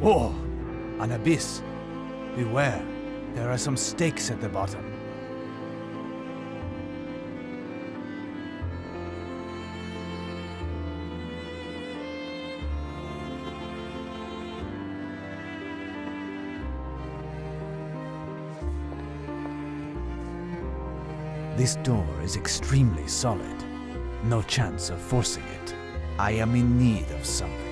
Oh, an abyss. Beware, there are some stakes at the bottom. This door is extremely solid. No chance of forcing it. I am in need of something.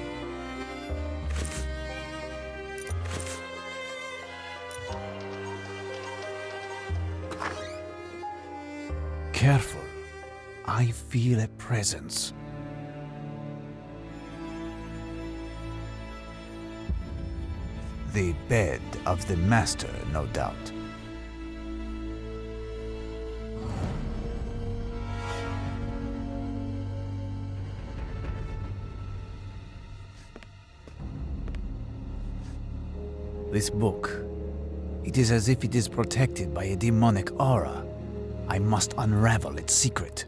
Careful. I feel a presence. The bed of the master, no doubt. This book. It is as if it is protected by a demonic aura. I must unravel its secret.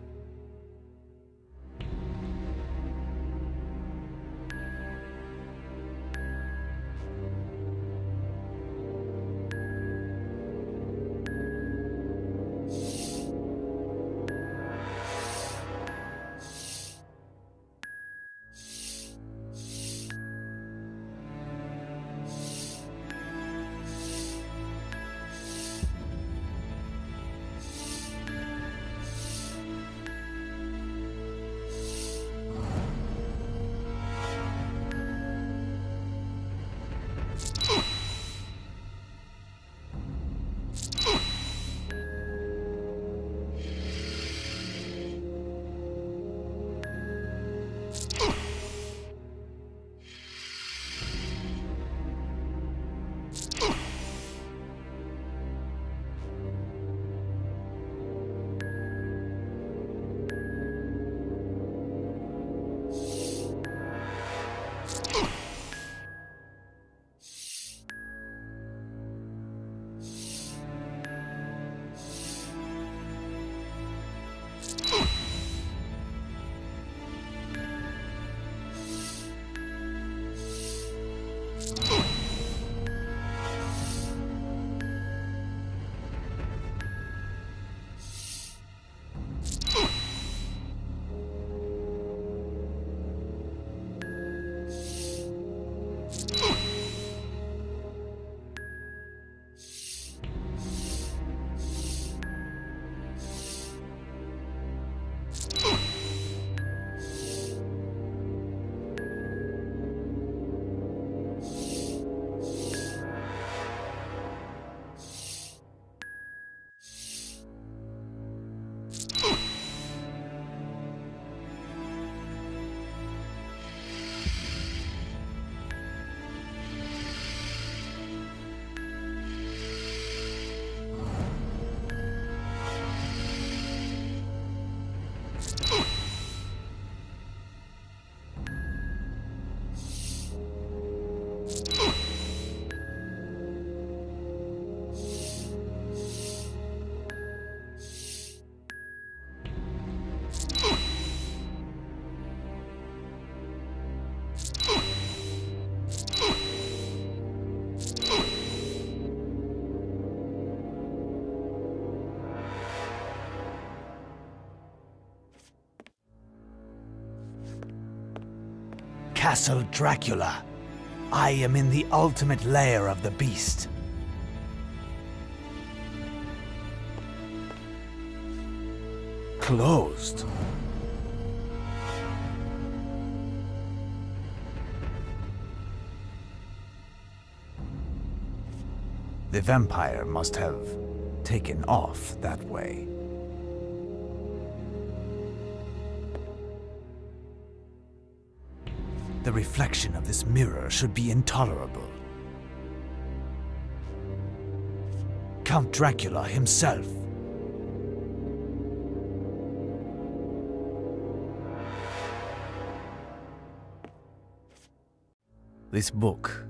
Castle Dracula. I am in the ultimate lair of the beast. Closed. The vampire must have taken off that way. The reflection of this mirror should be intolerable. Count Dracula himself. This book.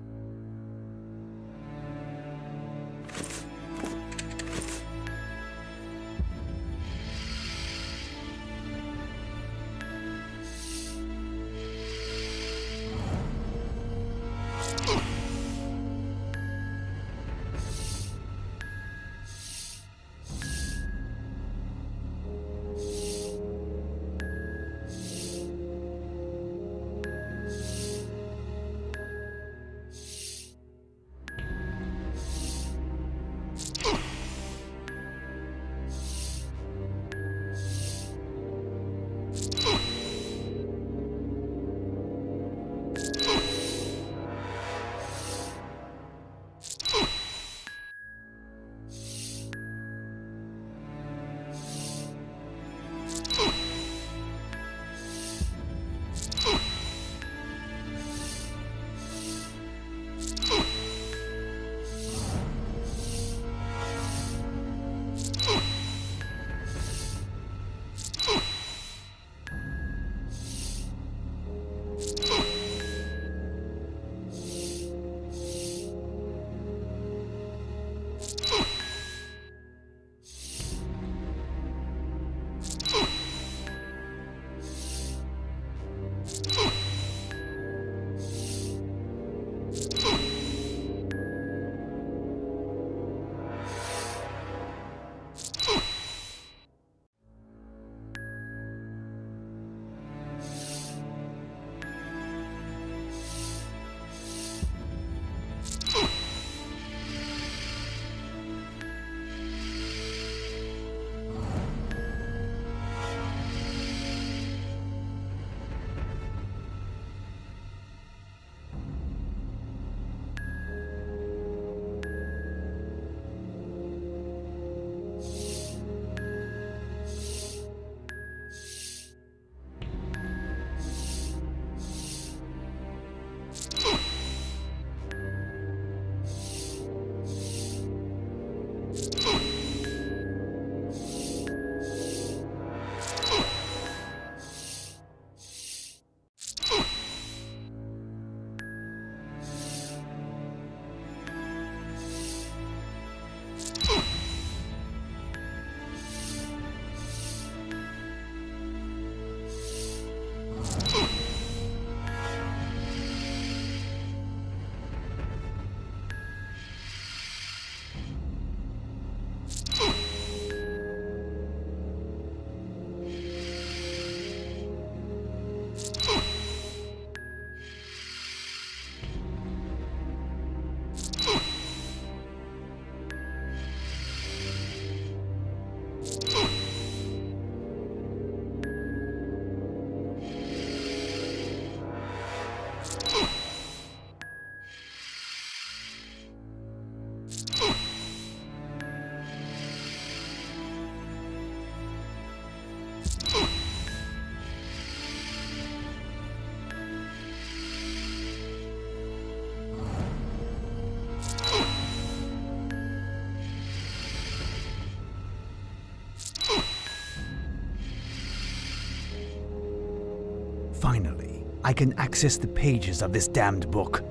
Finally, I can access the pages of this damned book.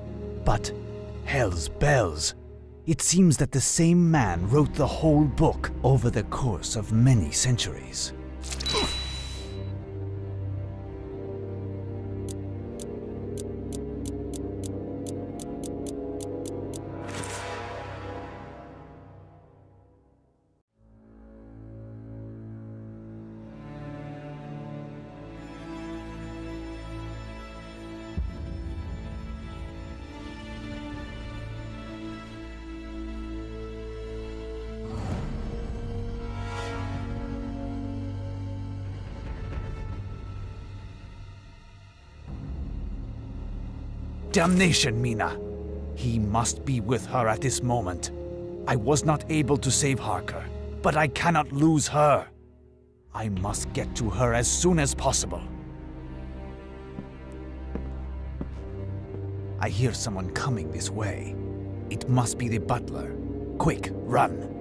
But, hell's bells, it seems that the same man wrote the whole book over the course of many centuries. Damnation, Mina! He must be with her at this moment. I was not able to save Harker, but I cannot lose her. I must get to her as soon as possible. I hear someone coming this way. It must be the butler. Quick, run!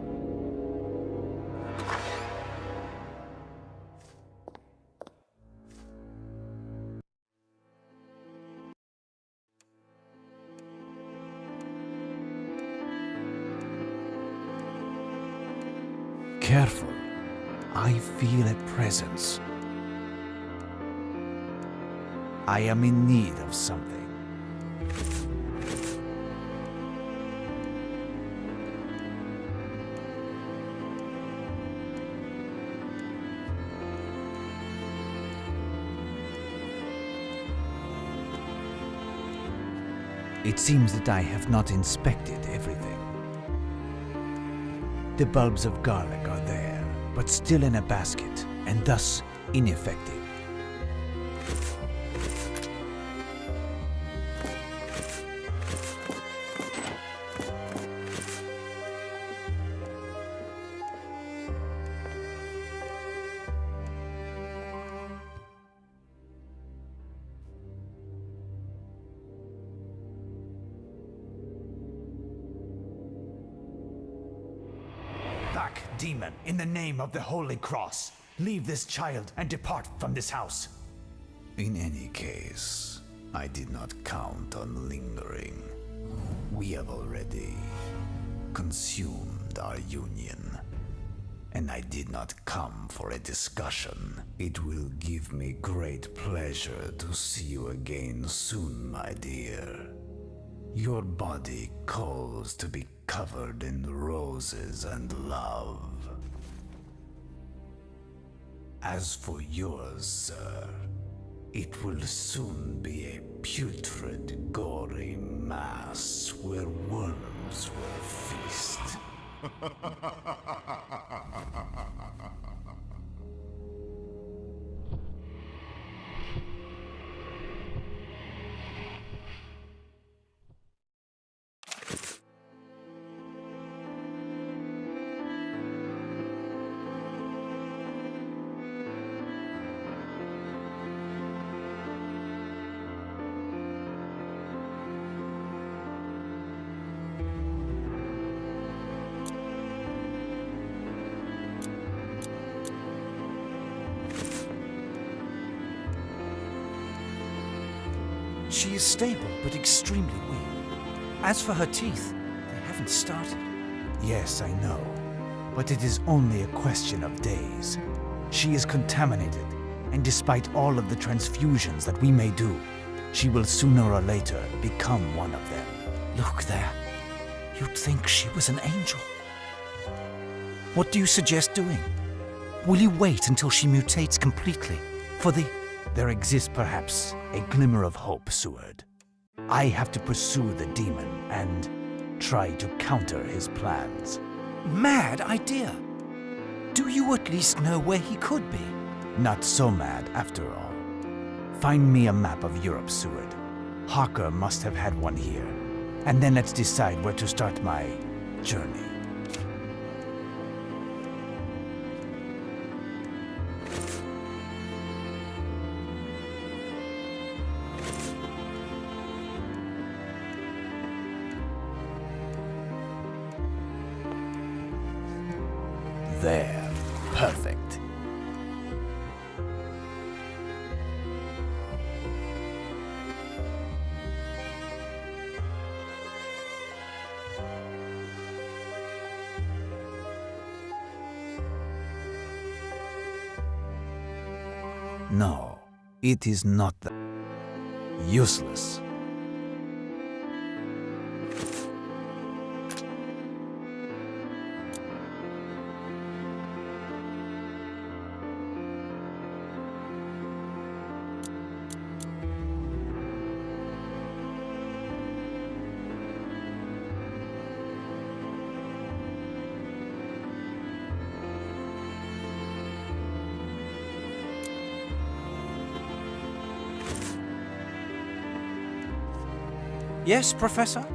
Careful. I feel a presence. I am in need of something. It seems that I have not inspected everything. The bulbs of garlic are there, but still in a basket, and thus ineffective. Back, demon, in the name of the Holy Cross. Leave this child and depart from this house. In any case, I did not count on lingering. We have already consumed our union. And I did not come for a discussion. It will give me great pleasure to see you again soon, my dear. Your body calls to be covered in roses and love. As for yours, sir, it will soon be a putrid, gory mass where worms will feast. She is stable, but extremely weak. As for her teeth, they haven't started. Yes, I know. But it is only a question of days. She is contaminated, and despite all of the transfusions that we may do, she will sooner or later become one of them. Look there. You'd think she was an angel. What do you suggest doing? Will you wait until she mutates completely? For the... There exists perhaps a glimmer of hope, Seward. I have to pursue the demon and try to counter his plans. Mad idea! Do you at least know where he could be? Not so mad, after all. Find me a map of Europe, Seward. Harker must have had one here. And then let's decide where to start my journey. There. Perfect. No, it is not that. Useless. Yes, Professor?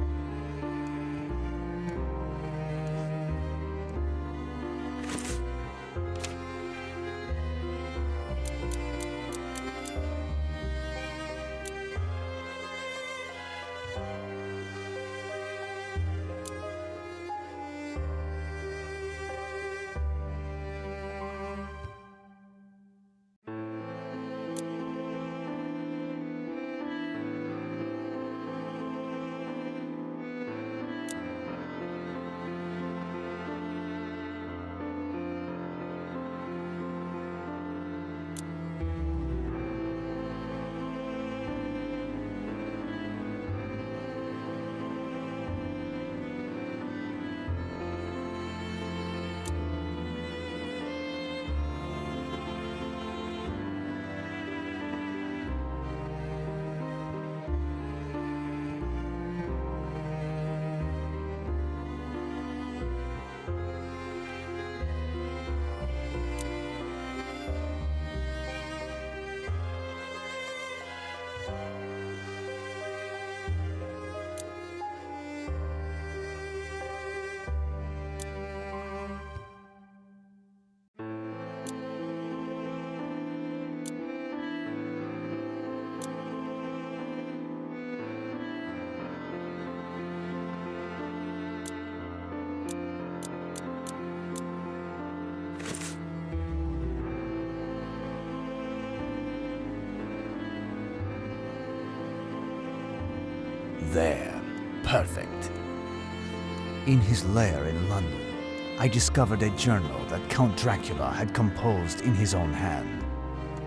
There. Perfect. In his lair in London, I discovered a journal that Count Dracula had composed in his own hand.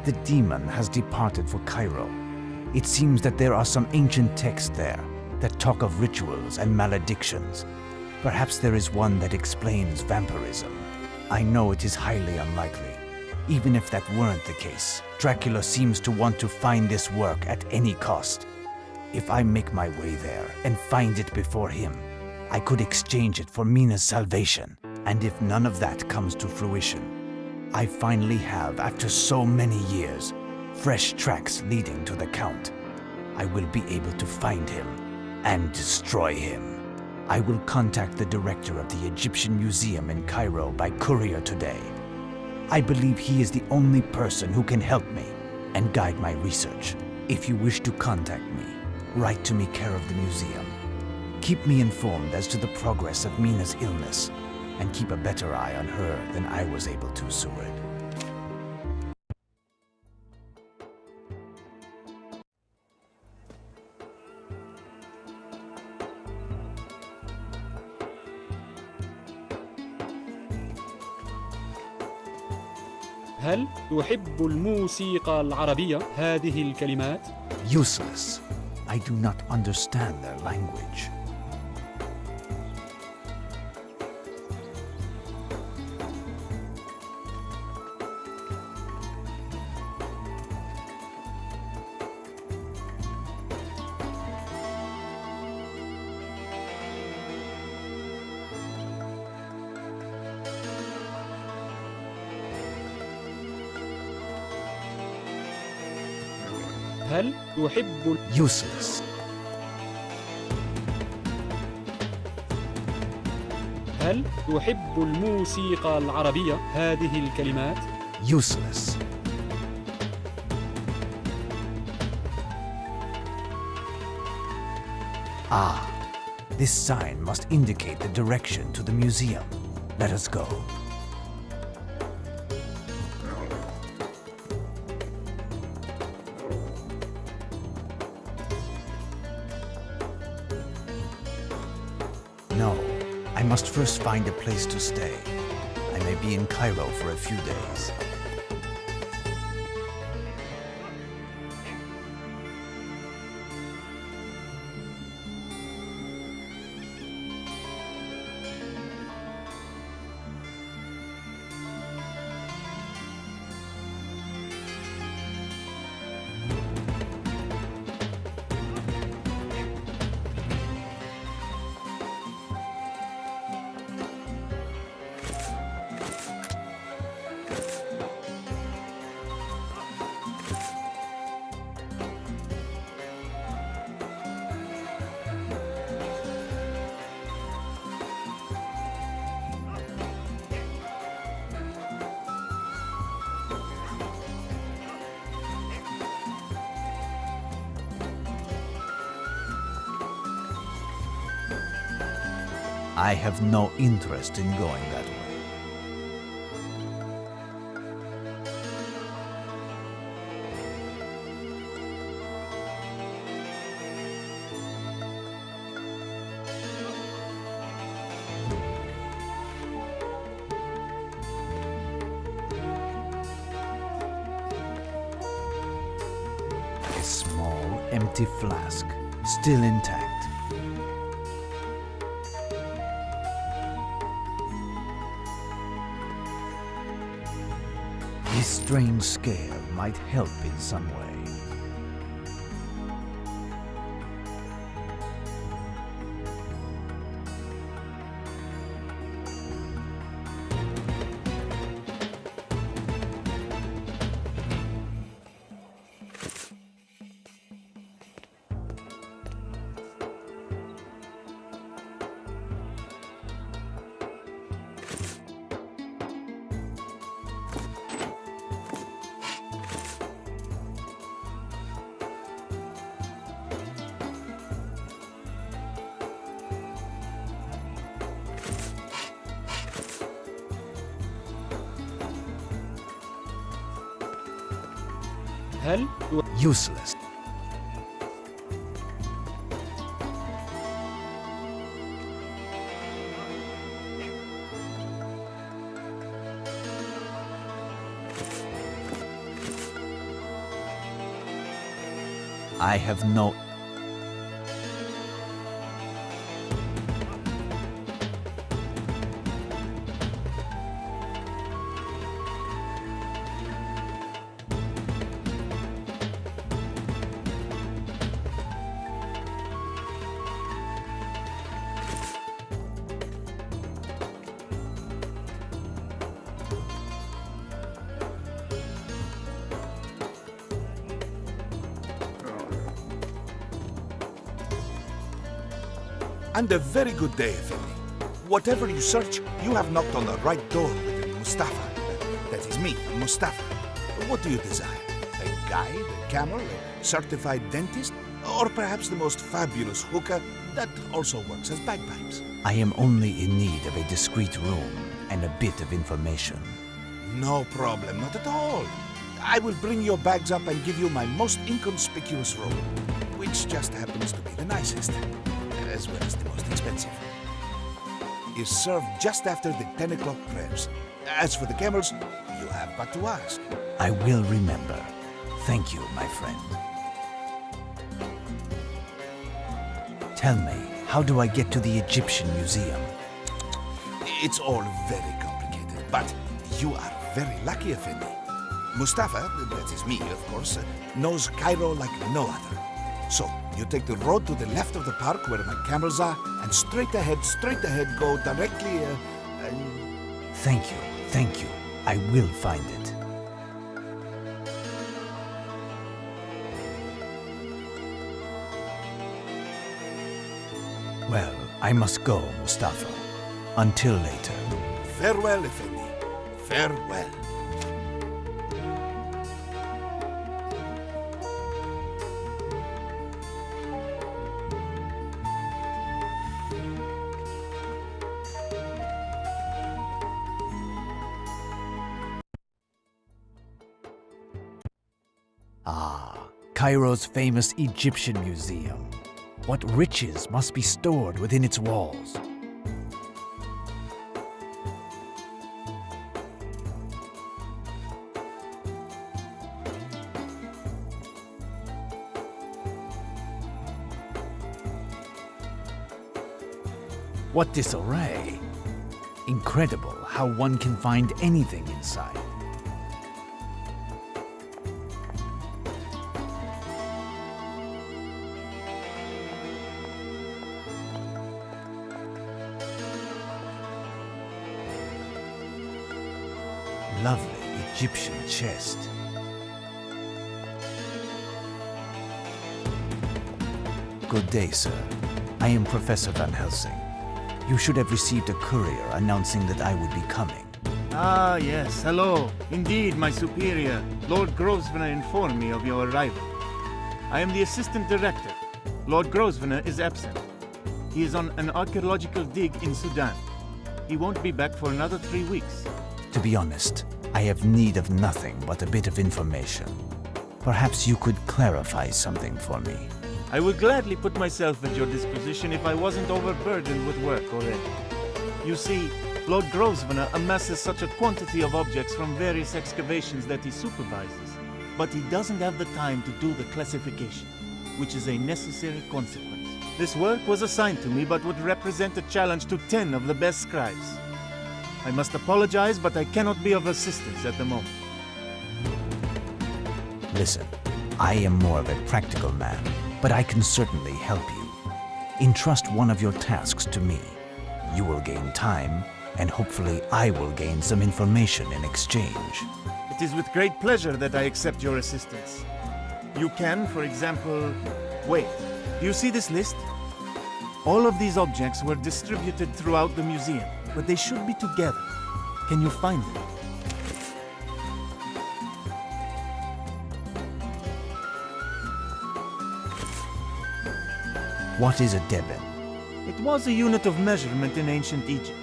The demon has departed for Cairo. It seems that there are some ancient texts there that talk of rituals and maledictions. Perhaps there is one that explains vampirism. I know it is highly unlikely. Even if that weren't the case, Dracula seems to want to find this work at any cost. If I make my way there and find it before him, I could exchange it for Mina's salvation. And if none of that comes to fruition, I finally have, after so many years, fresh tracks leading to the Count. I will be able to find him and destroy him. I will contact the director of the Egyptian Museum in Cairo by courier today. I believe he is the only person who can help me and guide my research. If you wish to contact me, write to me care of the museum. Keep me informed as to the progress of Mina's illness, and keep a better eye on her than I was able to, Seward. هل تحب الموسيقى العربية هذه الكلمات؟ Useless. I do not understand their language. هل تحب Useless. هل تحب الموسيقى العربية هذه الكلمات؟ Useless. Ah, this sign must indicate the direction to the museum. Let us go. No, I must first find a place to stay. I may be in Cairo for a few days. I have no interest in going that way. A small, empty flask, still intact. This strange scale might help in some way. هل Useless. I have no... And a very good day, Effendi. Whatever you search, you have knocked on the right door with Mustafa. That is me, Mustafa. What do you desire? A guide, a camel, a certified dentist, or perhaps the most fabulous hookah that also works as bagpipes? I am only in need of a discreet room and a bit of information. No problem, not at all. I will bring your bags up and give you my most inconspicuous room, which just happens to be the nicest, as well as the most expensive. Is served just after the 10 o'clock prayers. As for the camels, you have but to ask. I will remember. Thank you, my friend. Tell me, how do I get to the Egyptian Museum? It's all very complicated, but you are very lucky, Effendi. Mustafa, that is me, of course, knows Cairo like no other. So, you take the road to the left of the park where my camels are, and straight ahead, go directly, Thank you. I will find it. Well, I must go, Mustafa. Until later. Farewell, Effendi. Farewell. Cairo's famous Egyptian Museum. What riches must be stored within its walls? What disarray! Incredible how one can find anything inside. Lovely Egyptian chest. Good day, sir. I am Professor Van Helsing. You should have received a courier announcing that I would be coming. Ah, yes, hello. Indeed, my superior, Lord Grosvenor, informed me of your arrival. I am the assistant director. Lord Grosvenor is absent. He is on an archaeological dig in Sudan. He won't be back for another 3 weeks. To be honest, I have need of nothing but a bit of information. Perhaps you could clarify something for me. I would gladly put myself at your disposition if I wasn't overburdened with work already. You see, Lord Grosvenor amasses such a quantity of objects from various excavations that he supervises, but he doesn't have the time to do the classification, which is a necessary consequence. This work was assigned to me but would represent a challenge to 10 of the best scribes. I must apologize, but I cannot be of assistance at the moment. Listen, I am more of a practical man, but I can certainly help you. Entrust one of your tasks to me. You will gain time, and hopefully I will gain some information in exchange. It is with great pleasure that I accept your assistance. You can, for example... Wait, do you see this list? All of these objects were distributed throughout the museum, but they should be together. Can you find them? What is a deben? It was a unit of measurement in ancient Egypt.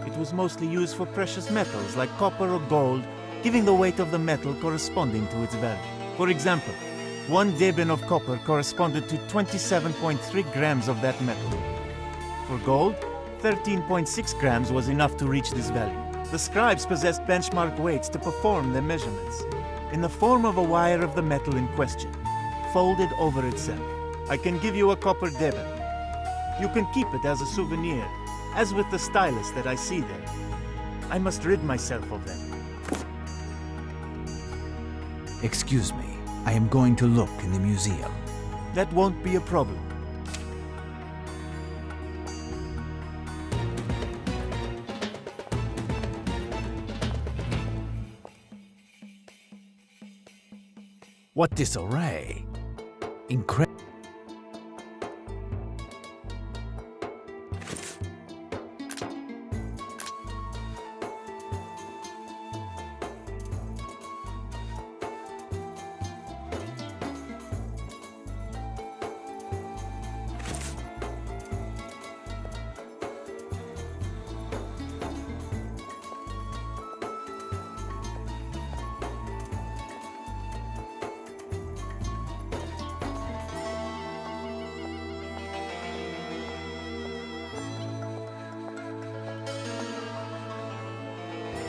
It was mostly used for precious metals like copper or gold, giving the weight of the metal corresponding to its value. For example, 1 deben of copper corresponded to 27.3 grams of that metal. For gold, 13.6 grams was enough to reach this value. The scribes possessed benchmark weights to perform their measurements, in the form of a wire of the metal in question, folded over itself. I can give you a copper deben. You can keep it as a souvenir, as with the stylus that I see there. I must rid myself of them. Excuse me, I am going to look in the museum. That won't be a problem. What disarray! Incredible.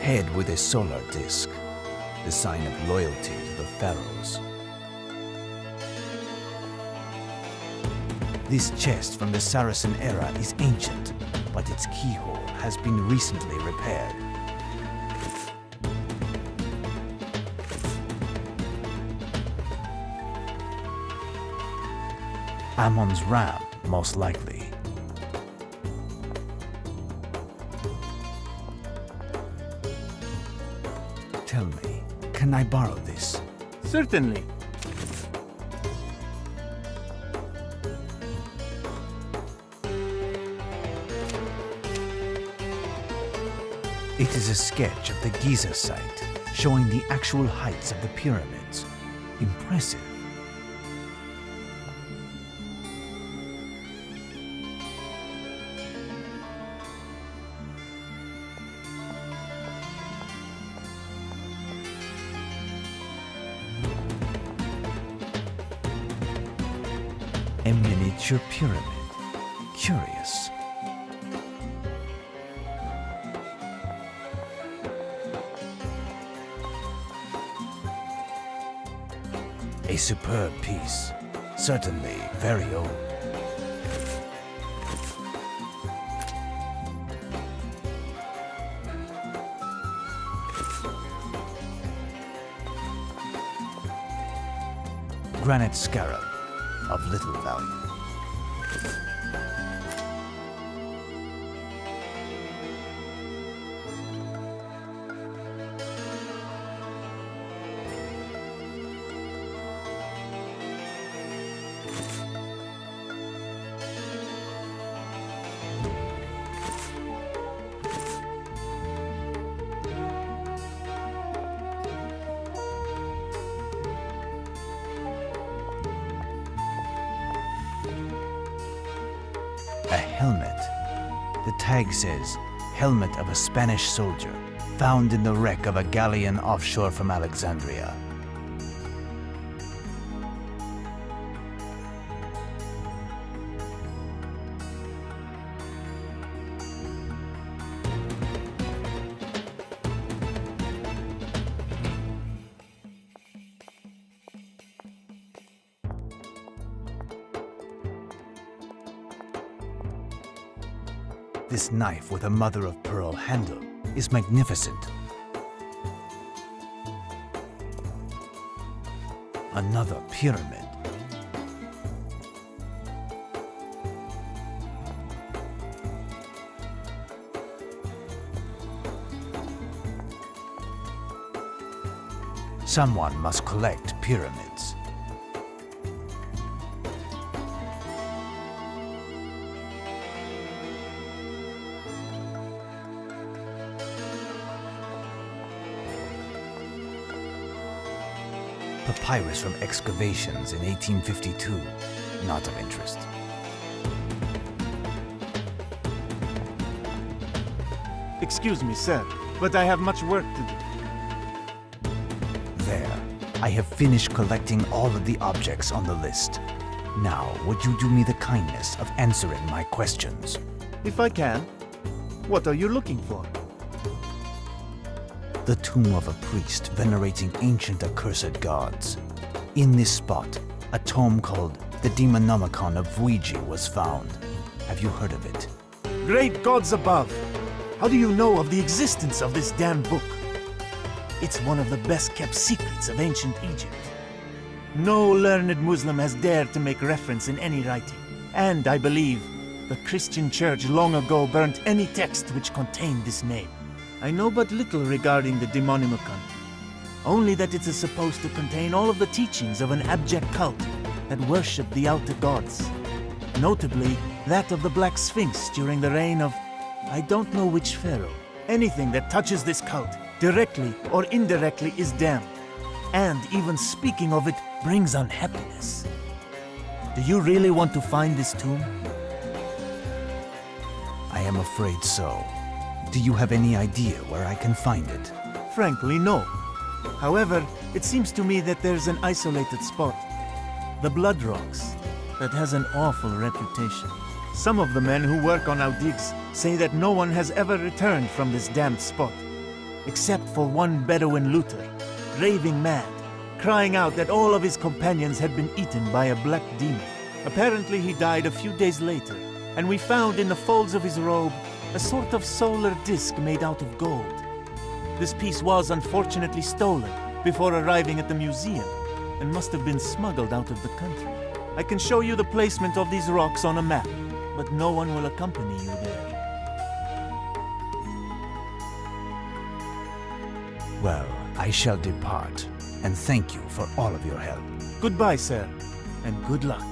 Head with a solar disk, the sign of loyalty to the pharaohs. This chest from the Saracen era is ancient, but its keyhole has been recently repaired. Ammon's ram, most likely. Tell me, can I borrow this? Certainly. It is a sketch of the Giza site, showing the actual heights of the pyramids. Impressive. A miniature pyramid. Curious. A superb piece. Certainly very old. Granite scarab. Of little value. A helmet. The tag says, helmet of a Spanish soldier, found in the wreck of a galleon offshore from Alexandria. This knife with a mother-of-pearl handle is magnificent. Another pyramid. Someone must collect pyramids. Papyrus from excavations in 1852, not of interest. Excuse me, sir, but I have much work to do. There, I have finished collecting all of the objects on the list. Now, would you do me the kindness of answering my questions? If I can. What are you looking for? The tomb of a priest venerating ancient accursed gods. In this spot, a tome called the Demonomicon of Ouija was found. Have you heard of it? Great gods above! How do you know of the existence of this damn book? It's one of the best-kept secrets of ancient Egypt. No learned Muslim has dared to make reference in any writing. And, I believe, the Christian Church long ago burnt any text which contained this name. I know but little regarding the Demonomicon. Only that it is supposed to contain all of the teachings of an abject cult that worshipped the outer gods. Notably, that of the Black Sphinx during the reign of I don't know which pharaoh. Anything that touches this cult, directly or indirectly, is damned. And even speaking of it brings unhappiness. Do you really want to find this tomb? I am afraid so. Do you have any idea where I can find it? Frankly, no. However, it seems to me that there's an isolated spot. The Blood Rocks, that has an awful reputation. Some of the men who work on our digs say that no one has ever returned from this damned spot, except for one Bedouin looter, raving mad, crying out that all of his companions had been eaten by a black demon. Apparently he died a few days later, and we found in the folds of his robe a sort of solar disc made out of gold. This piece was unfortunately stolen before arriving at the museum, and must have been smuggled out of the country. I can show you the placement of these rocks on a map, but no one will accompany you there. Well, I shall depart, and thank you for all of your help. Goodbye, sir, and good luck.